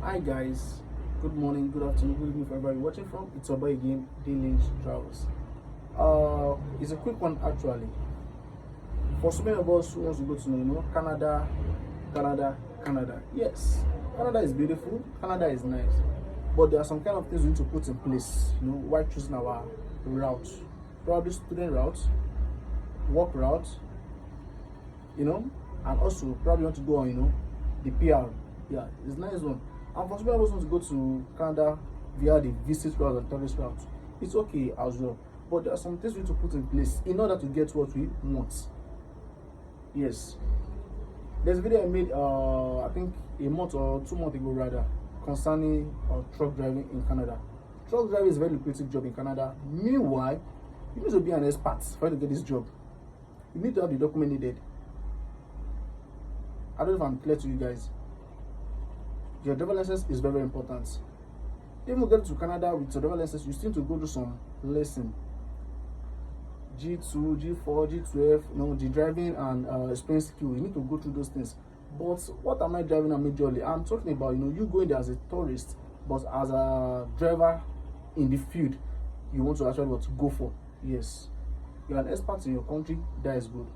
Hi guys, good morning, good afternoon, good evening for everybody watching from. It's your boy again, dm Travels. It's a quick one actually. For so many of us who wants to go to Canada, Canada. Yes, Canada is beautiful, Canada is nice, but there are some kind of things we need to put in place. While choosing our route, probably student route, work route, and also probably want to go on, the PR. Yeah, it's a nice one. And for some people who want to go to Canada via the visit route and tourist route, it's okay as well. But there are some things we need to put in place in order to get what we want. Yes. There's a video I made, I think a month or 2 months ago rather, concerning truck driving in Canada. Truck driving is a very lucrative job in Canada. Meanwhile, you need to be an expert for you to get this job. You need to have the document needed. I don't know if I'm clear to you guys. Your driver license is very, very important. Even get to Canada with your driver license, you still need to go through some lesson. G2, G4, G12, the driving and experience skill. You need to go through those things. But what am I driving at majorly? I'm talking about you going there as a tourist, but as a driver in the field, you want to actually what to go for. Yes, you're an expert in your country. That is good.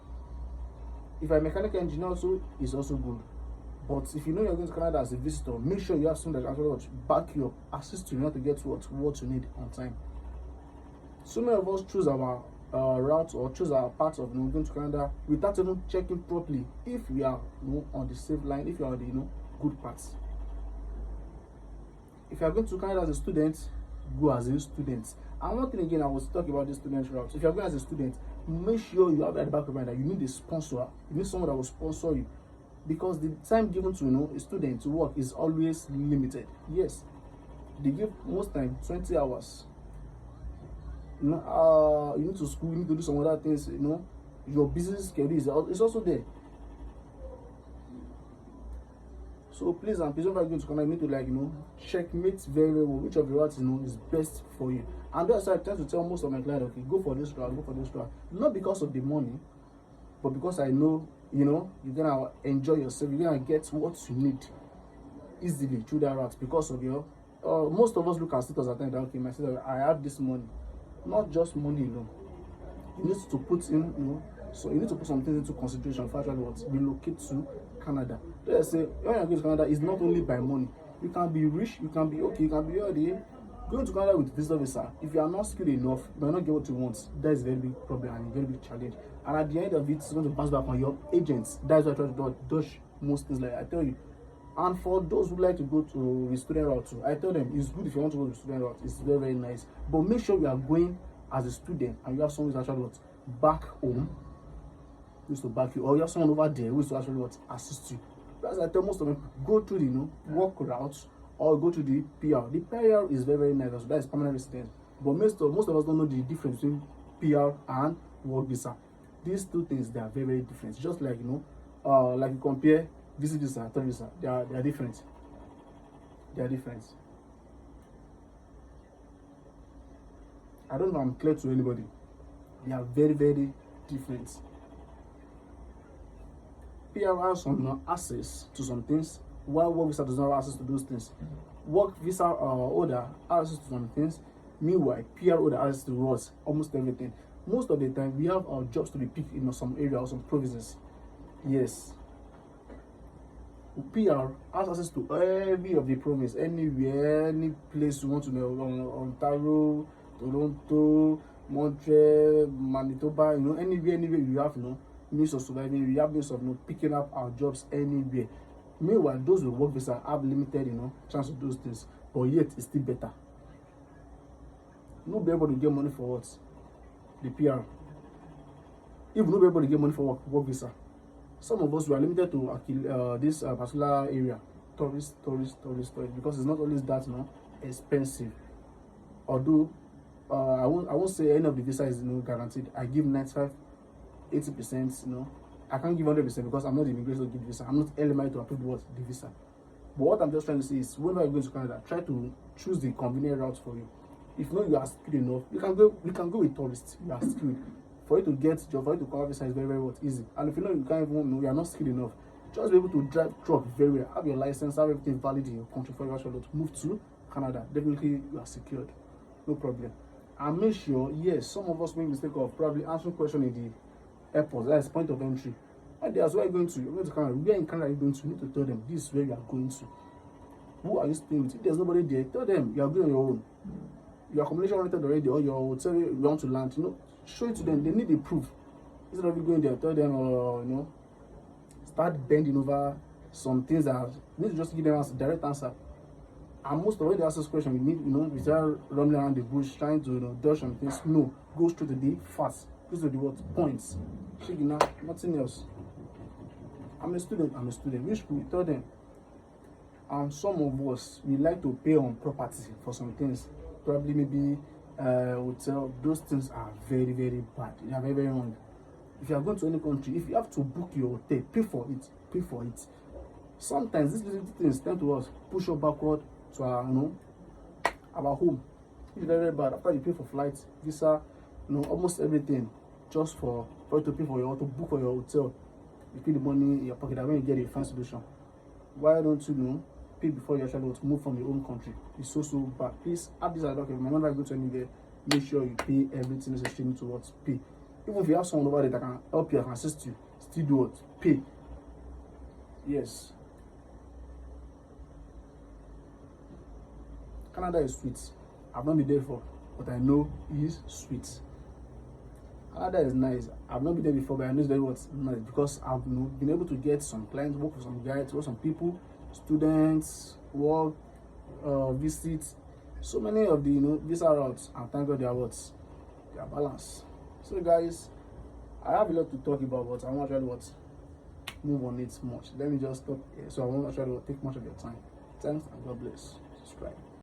If you're a mechanical engineer, also is also good. But if you know you're going to Canada as a visitor, make sure you have someone that actually back you up, assist you, to get what you need on time. So many of us choose our route or choose our part of going to Canada without even checking properly if we are on the safe line, if you are on the good paths. If you are going to Canada as a student, go as a student. And one thing again, I was talking about the student route. If you are going as a student, make sure you have at the back of your mind that you need a sponsor. You need someone that will sponsor you, because the time given to a student to work is always limited. Yes, they give most time 20 hours. You need to school, you need to do some other things. Your business schedule is also there. So please and please, whenever you go to Canada, you need to checkmate very, very well which of the routes is best for you. And that's why I tend to tell most of my clients, okay, go for this route, go for this route. Not because of the money, but because I know you're gonna enjoy yourself, you're gonna get what you need easily through that route, because of your most of us look at status at times that, okay, my status, I have this money. Not just money alone. You need to put in, so you need to put some things into consideration for actually what relocate to Canada. Let's say when you're going to Canada, it's not only by money. You can be rich, you can be okay, you can be already going to Canada with visitor visa. If you are not skilled enough, you might not get what you want. That is a very big problem and a very big challenge. And at the end of it, it's going to bounce back on your agents. That's why I try to dodge most things, like I tell you. And for those who like to go to the student route too, I tell them it's good if you want to go to the student route. It's very, very nice. But make sure you are going as a student and you have someone who's actually back home, who's to back you, or you have someone over there who's to actually assist you. That's why I tell most of them, go to the work route or go to the PR. The PR is very, very nice. So that is permanent residence. But most of us don't know the difference between PR and work visa. These two things, they are very, very different. Just like like you compare visit visa and tourist visa, they are different. They are different. I don't know if I'm clear to anybody. They are very, very different. PR has some access to some things, while work visa does not have access to those things. Work visa holder has access to some things, meanwhile PR holder has access to what? Almost everything. Most of the time, we have our jobs to be picked in some area or some provinces. Yes. PR has access to every of the province, anywhere, any place you want to know, Ontario, Toronto, Montreal, Manitoba, anywhere you have means of surviving, you have means of picking up our jobs anywhere. Meanwhile, those with work visa have limited chance to do those things, but yet it's still better. Not be able to get money for what? The PR. Even not be able to get money for work visa. Some of us were limited to this particular area, tourist, because it's not always that expensive. Although I won't say any of the visa is guaranteed. I give 95, 80%. I can't give 100% because I'm not the immigration to give visa. I'm not LMI to approve the visa. But what I'm just trying to say is, whenever you go to Canada, try to choose the convenient route for you. If not, you are skilled enough, you can go with tourists. You are skilled. For you to get job, for you to cover visa is very, very easy. And if you know you can't even you are not skilled enough, Just be able to drive truck very well, have your license, have everything valid in your country for you actually to move to Canada. Definitely you are secured, no problem. And make sure, yes, some of us make mistake of probably answering question in the airport, that's point of entry. And there's where you're going to. You're going to Canada. Where in Canada are you going to? You need to tell them this is where you are going to. Who are you staying with? If there's nobody there, tell them you are going on your own. Your accommodation rented already, or your hotel you want to land. Show it to them. They need the proof. Instead of you going there, tell them, start bending over some things that you need to just give them a direct answer. And most of when they ask this question, we need, without roaming around the bush trying to dodge some things. No, go straight to the facts. Go to the what points. Nothing else. I'm a student. Which school? Tell them. And some of us, we like to pay on property for some things. Probably maybe hotel. Those things are very, very bad. They are very, very wrong. If you are going to any country, if you have to book your hotel, pay for it. Pay for it. Sometimes these little things tend to us push us backward to our, our home. It's very, very bad. After you pay for flights, visa, almost everything, just for you to pay for to book for your hotel. You pay the money in your pocket, and when you get a fine solution. Why don't you pay before you actually move from your own country? It's so bad. Please have this at the back of your mind. Whenever you go to anywhere, make sure you pay everything necessary to pay. Even if you have someone over there that can help you, that can assist you, still do what? Pay. Yes. Canada is sweet. I've not been there before, but I know it is sweet. Canada is nice. I've not been there before, but I know it's very nice because I've been able to get some clients, work with some guys, work with some people, students, work, visits, so many of the visa routes, and thank God they are balanced. So guys, I have a lot to talk about, but I won't actually move on it much. Let me just stop here, so I won't actually take much of your time. Thanks and God bless. Subscribe.